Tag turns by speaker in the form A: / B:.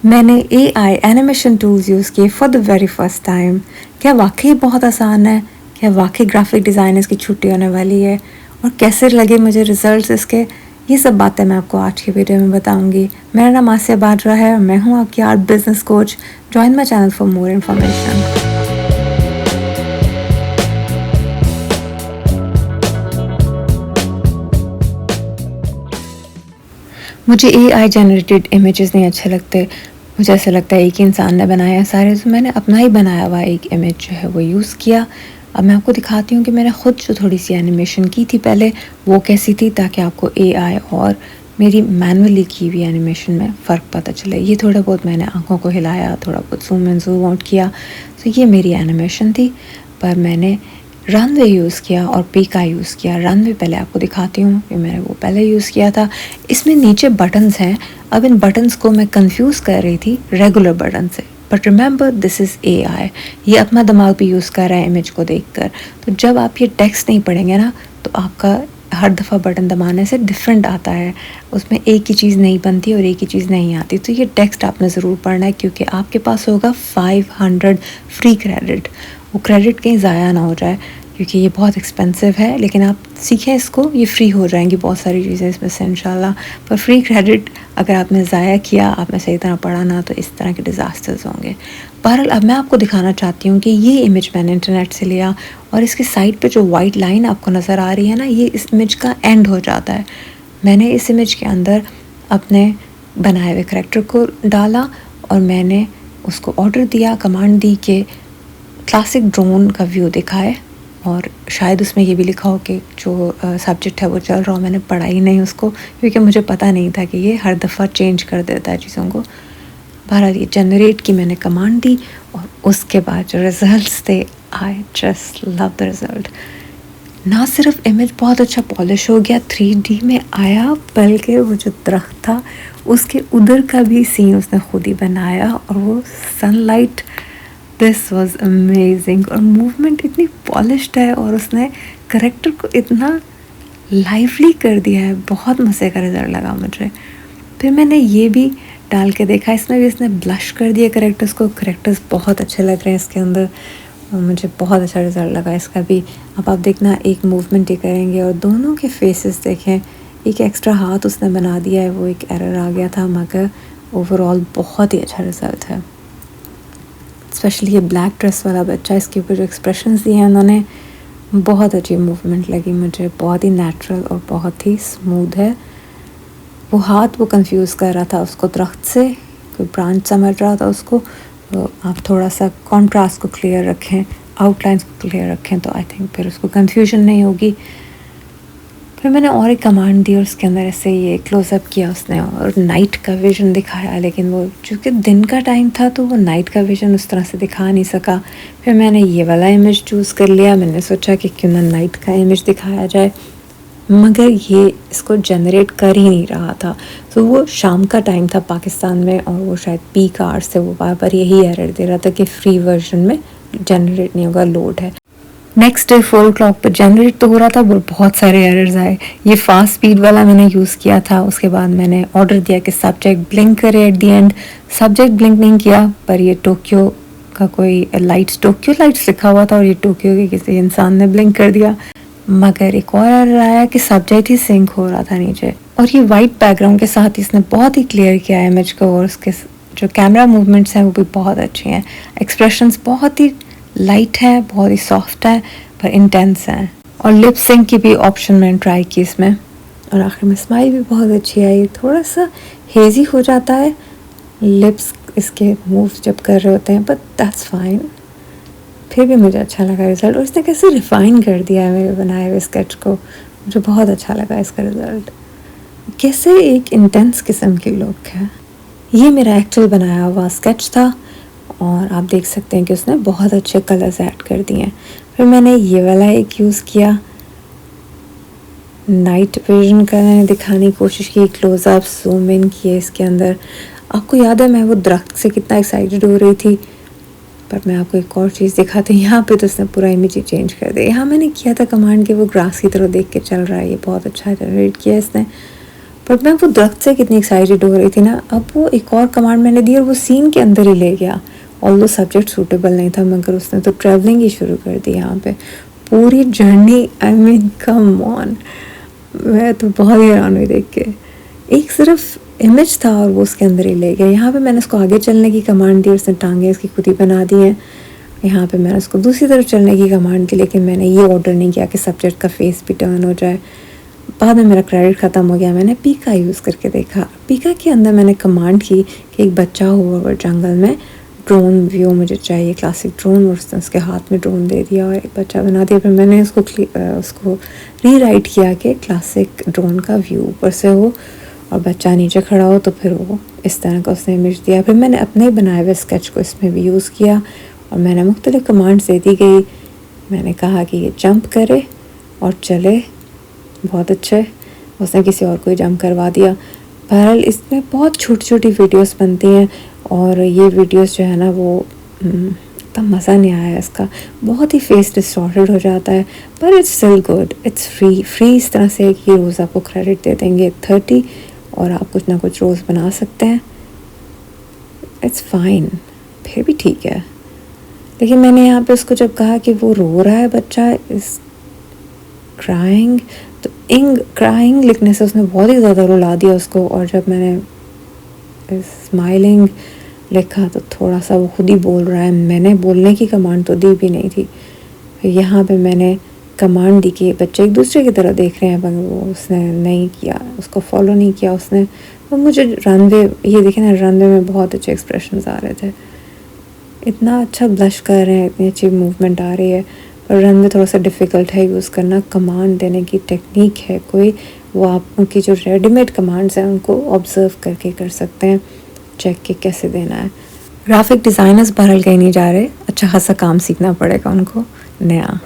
A: मैंने AI animation tools use किए for the very first time. क्या वाकई बहुत आसान है? क्या वाकई ग्राफिक डिज़ाइनर्स की छुट्टी होने वाली है? और कैसे लगे मुझे रिजल्ट्स इसके? ये सब बातें मैं आपको आज की वीडियो में बताऊंगी। मेरा नाम आसिया बाजरा है और मैं हूँ आपकी art business coach. Join my channel for more information. मुझे एआई जनरेटेड इमेजेस नहीं अच्छे लगते। मुझे ऐसा लगता है एक ही इंसान ने बनाया है सारे, तो मैंने अपना ही बनाया हुआ एक इमेज जो है वो यूज़ किया। अब मैं आपको दिखाती हूँ कि मैंने ख़ुद जो थोड़ी सी एनिमेशन की थी पहले वो कैसी थी, ताकि आपको एआई और मेरी मैनुअली की हुई एनिमेशन में फ़र्क पता चले। ये थोड़ा बहुत मैंने आँखों को हिलाया, थोड़ा बहुत ज़ूम इन ज़ूम आउट किया। तो ये मेरी एनिमेशन थी, पर मैंने रनवे यूज़ किया और पीका यूज़ किया। रनवे पहले आपको दिखाती हूँ कि मैंने वो पहले यूज़ किया था। इसमें नीचे बटन्स हैं। अब इन बटन्स को मैं कंफ्यूज कर रही थी रेगुलर बटन से, but remember this is AI. ये अपना दिमाग भी यूज़ कर रहा है इमेज को देखकर। तो जब आप ये टेक्स्ट नहीं पढ़ेंगे ना, तो आपका हर दफ़ा बटन दबाने से डिफरेंट आता है, उसमें एक ही चीज़ नहीं बनती और एक ही चीज़ नहीं आती। तो ये टेक्स्ट आपने ज़रूर पढ़ना है, क्योंकि आपके पास होगा 500 फ्री क्रेडिट। वो क्रेडिट कहीं ज़ाया ना हो जाए, क्योंकि ये बहुत एक्सपेंसिव है। लेकिन आप सीखें इसको, ये फ्री हो जाएंगी बहुत सारी चीज़ें इसमें से इंशाल्लाह। पर फ्री क्रेडिट अगर आपने ज़ाया किया, आपने सही तरह पढ़ा ना, तो इस तरह के डिज़ास्टर्स होंगे। बहरहाल अब मैं आपको दिखाना चाहती हूँ कि ये इमेज मैंने इंटरनेट से लिया, और इसके साइड पे जो वाइट लाइन आपको नज़र आ रही है ना, ये इस इमेज का एंड हो जाता है। मैंने इस इमेज के अंदर अपने बनाए हुए करैक्टर को डाला और मैंने उसको ऑर्डर दिया, कमांड दी कि क्लासिक ड्रोन का व्यू दिखाए। और शायद उसमें ये भी लिखा हो कि जो सब्जेक्ट है वो चल रहा हो। मैंने पढ़ा ही नहीं उसको, क्योंकि मुझे पता नहीं था कि ये हर दफ़ा चेंज कर देता है चीज़ों को। बहरहाल ये जनरेट की मैंने कमांड दी, और उसके बाद जो रिज़ल्ट्स थे, I just love the result. ना सिर्फ इमेज बहुत अच्छा पॉलिश हो गया, 3D में आया, बल्कि वो जो दरख्त था उसके उधर का भी सीन उसने खुद ही बनाया, और वो सनलाइट, दिस वॉज अमेजिंग। और मूवमेंट इतनी पॉलिश्ड है, और उसने करेक्टर को इतना लाइवली कर दिया है। बहुत मज़े का रिज़ल्ट लगा मुझे। फिर मैंने ये भी डाल के देखा, इसमें भी इसने ब्लश कर दिया करेक्टर्स को। करेक्टर्स बहुत अच्छे लग रहे हैं इसके अंदर, और मुझे बहुत अच्छा रिज़ल्ट लगा इसका भी। अब आप देखना, एक मूवमेंट ही करेंगे और दोनों के फेसेस देखें। एक एक्स्ट्रा हाथ उसने बना दिया है, वो एक एरर आ गया था, मगर ओवरऑल बहुत ही अच्छा रिज़ल्ट है। स्पेशली ये ब्लैक ड्रेस वाला बच्चा, इसके ऊपर जो एक्सप्रेशंस दिए हैं उन्होंने, बहुत अच्छी मूवमेंट लगी मुझे। बहुत ही नेचुरल और बहुत ही स्मूथ है। वो हाथ वो कंफ्यूज कर रहा था उसको दरख्त से, कोई ब्रांच समझ रहा था उसको। तो आप थोड़ा सा कॉन्ट्रास्ट को क्लियर रखें, आउटलाइंस को क्लियर रखें, तो आई थिंक फिर उसको कन्फ्यूजन नहीं होगी। फिर मैंने और एक कमांड दी और उसके अंदर ऐसे ये क्लोज़अप किया उसने, और नाइट का विज़न दिखाया। लेकिन वो चूँकि दिन का टाइम था, तो वो नाइट का विज़न उस तरह से दिखा नहीं सका। फिर मैंने ये वाला इमेज चूज़ कर लिया। मैंने सोचा कि क्यों ना नाइट का इमेज दिखाया जाए, मगर ये इसको जनरेट कर ही नहीं रहा था। तो वो शाम का टाइम था पाकिस्तान में, और वो शायद पीक आवर्स से वो बार बार यही एरर दे रहा था कि फ्री वर्जन में जनरेट नहीं होगा, लोड है। नेक्स्ट डे 4 o'clock पर जनरेट तो हो रहा था, पर बहुत सारे एरर्स आए। ये फास्ट स्पीड वाला मैंने यूज़ किया था। उसके बाद मैंने ऑर्डर दिया कि सब्जेक्ट ब्लिंक करे at the end. Subject blink नहीं किया, पर ये टोक्यो का कोई लाइट्स, टोक्यो लाइट्स लिखा हुआ था, और ये टोक्यो के किसी इंसान ने ब्लिंक कर दिया। मगर एक और एरर आया कि सब्जेक्ट ही सिंक हो रहा था नीचे। और ये वाइट बैकग्राउंड के साथ इसने बहुत ही क्लियर किया है इमेज को, और उसके जो कैमरा मूवमेंट्स हैं वो भी बहुत अच्छे हैं। एक्सप्रेशंस बहुत ही लाइट है, बहुत ही सॉफ्ट है, पर इंटेंस है। और लिप सिंक की भी ऑप्शन मैंने ट्राई की इसमें, और आखिर में स्माइल भी बहुत अच्छी आई। थोड़ा सा हेजी हो जाता है लिप्स इसके मूव्स जब कर रहे होते हैं, बट दैट्स फाइन। फिर भी मुझे अच्छा लगा रिज़ल्ट, और इसने कैसे रिफ़ाइन कर दिया है मेरे बनाए हुए स्केच को। मुझे बहुत अच्छा लगा इसका रिज़ल्ट। कैसे एक इंटेंस किस्म की लुक है। ये मेरा एक्चुअल बनाया हुआ स्केच था, और आप देख सकते हैं कि उसने बहुत अच्छे कलर्स ऐड कर दिए हैं। फिर मैंने ये वाला एक यूज़ किया, नाइट विजन का मैंने दिखाने की कोशिश की, क्लोज़अप जूम इन किए इसके अंदर। आपको याद है मैं वो दरख्त से कितना एक्साइटेड हो रही थी, पर मैं आपको एक और चीज़ दिखाती हूँ। यहाँ पे तो उसने पूरा इमेज ही चेंज कर दिया। यहाँ मैंने किया था कमांड कि वो ग्रास की तरह देख के चल रहा है। ये बहुत अच्छा जनरेट किया इसने। बट मैं वो दरख्त से कितनी एक्साइटेड हो रही थी ना, अब वो एक और कमांड मैंने दी और वो सीन के अंदर ही ले गया। ऑल्दो सब्जेक्ट सूटेबल नहीं था, मगर उसने तो ट्रैवलिंग ही शुरू कर दी यहाँ पे, पूरी journey. I mean come on, मैं तो बहुत ही हैरान हुई देख के। एक सिर्फ इमेज था और वो उसके अंदर ही ले गया। यहाँ पे मैंने उसको आगे चलने की कमांड दी, उसने टांगे इसकी खुद ही बना दी हैं। यहाँ पे मैंने उसको दूसरी तरफ चलने की कमांड दी, लेकिन मैंने ये ऑर्डर नहीं किया कि सब्जेक्ट का फेस भी टर्न हो जाए। बाद में मेरा क्रेडिट ख़त्म हो गया, मैंने पीका यूज़ करके देखा। पीका के अंदर मैंने कमांड की कि एक बच्चा हुआ और जंगल में, ड्रोन व्यू मुझे चाहिए, क्लासिक ड्रोन, और उसने उसके हाथ में ड्रोन दे दिया और एक बच्चा बना दिया। फिर मैंने उसको रीराइट किया कि क्लासिक ड्रोन का व्यू ऊपर से हो और बच्चा नीचे खड़ा हो, तो फिर वो इस तरह का उसने इमेज दिया। फिर मैंने अपने ही बनाए हुए स्केच को इसमें भी यूज़ किया और मैंने मुख्तलिफ़ कमांड्स दे दी गई। मैंने कहा कि ये जंप करे और चले, बहुत अच्छे, उसने किसी और को ही जंप करवा दिया। बहरहाल इसमें बहुत छोटी छोटी वीडियोस बनती हैं और ये वीडियोस जो है ना वो इतना मज़ा नहीं आया इसका, बहुत ही फेस डिस्टॉर्टेड हो जाता है, पर it's still good, it's free इस तरह से कि रोज़ आपको क्रेडिट दे देंगे 30 और आप कुछ ना कुछ रोज़ बना सकते हैं, इट्स फाइन, फिर भी ठीक है। लेकिन मैंने यहाँ पे उसको जब कहा कि वो रो रहा है बच्चा, इस क्राइंग, तो क्राइंग लिखने से उसने बहुत ही ज़्यादा रुला दिया उसको। और जब मैंने स्माइलिंग लिखा तो थोड़ा सा वो खुद ही बोल रहा है, मैंने बोलने की कमांड तो दी भी नहीं थी। फिर यहाँ पे मैंने कमांड दी कि बच्चे एक दूसरे की तरह देख रहे हैं, पर वो उसने नहीं किया, उसको फॉलो नहीं किया उसने। तो मुझे रनवे, ये देखें ना, रनवे में बहुत अच्छे एक्सप्रेशंस आ रहे थे, इतना अच्छा ब्लश कर रहे हैं, इतनी अच्छी मूवमेंट आ रही है, पर रन में थोड़ा सा डिफ़िकल्ट है यूज़ करना। कमांड देने की टेक्निक है कोई, वो आप उनकी जो रेडीमेड कमांड्स हैं उनको ऑब्ज़र्व करके कर सकते हैं, चेक के कैसे देना है। ग्राफिक डिज़ाइनर्स बहरहाल कहीं नहीं जा रहे, अच्छा खासा काम सीखना पड़ेगा उनको नया।